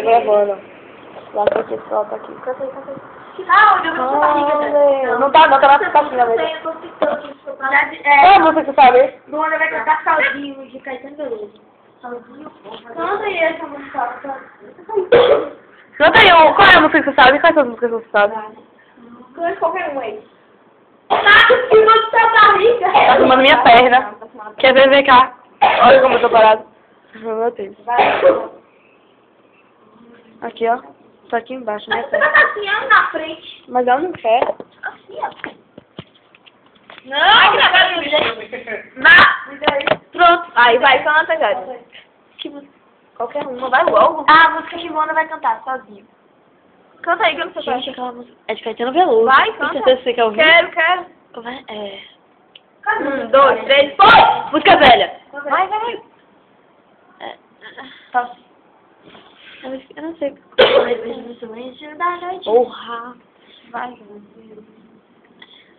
gravando. Lá tá aqui, esse tá aqui. Canta aí. Ah, onde eu vi sua barriga, Não tá não, tá na caixinha mesmo. Qual a música que você sabe? Luana vai cantar Sozinho, de Caetano Veloso. Sozinho? Canta aí essa música. Canta aí, qual é a música que você sabe? Quais são as músicas que você sabe? Canta qualquer um aí. Tá em cima da sua barriga. Tá tomando minha perna. Quer ver, vem cá. Olha como eu tô parado. Meu Deus. Aqui, ó. Tá aqui embaixo, né? Você vai estar assim, na frente. Mas ela não quer. Assim, ó. Não, pronto. Aí vai, canta, galera. Que música? Qualquer uma, vai logo. Ah, a música que Luana vai cantar, sozinho. Canta aí, que eu não sei qual é. Gente, aquela música. É de Caetano Veloso. Vai, Tem canta. certeza que você quer ouvir? Quero. Vai, 1, 2, 3, foi! Música velha. Vai. Tá. Eu não sei. Beijo no silêncio da noite. Porra. Vai.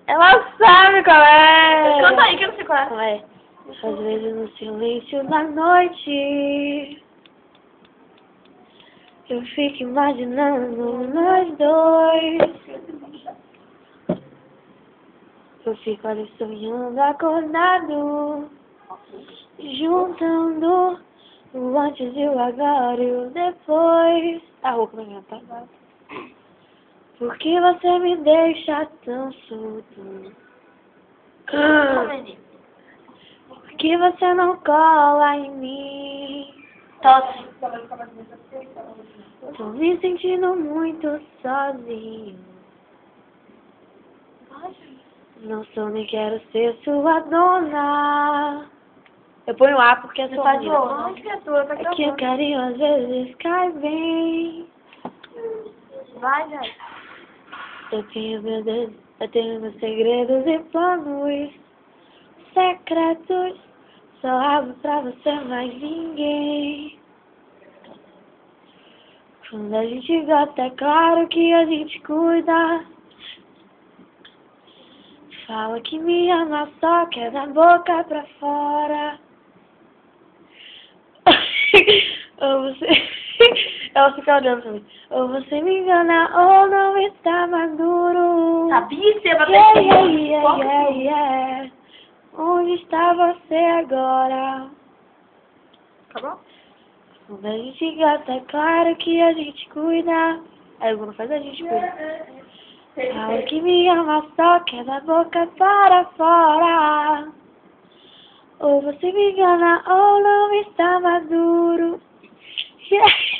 Ela sabe qual é. Canta aí, que eu não sei qual é. Qual é? Às vezes no silêncio da noite eu fico imaginando nós dois. Eu fico ali sonhando acordado, juntando o antes e o agora e o depois. A roupa pra mim, tá? Porque você me deixa tão solto? Por que você não cola em mim? Tosse. Tô me sentindo muito sozinho. Não sou nem quero ser sua dona. Eu ponho A porque é sua Faz menina. onde que é tua? Tá É que o carinho às vezes cai bem. Vai, vai. Eu tenho meus segredos e planos secretos. Só abro pra você, mais ninguém. Quando a gente gosta, é claro que a gente cuida. Fala que me ama, só quer da boca pra fora. Ou você... Ela fica olhando pra mim. Ou você me engana, ou não está maduro. Sabia que você vai Yeah. Onde está você agora? Acabou? Quando a gente gosta, é claro que a gente cuida. Aí quando faz a gente cuida. Fala que me ama, só quer da boca para fora. Ou você me engana, ou não está maduro.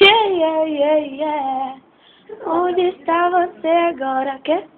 Yeah. Onde está você agora? Quer?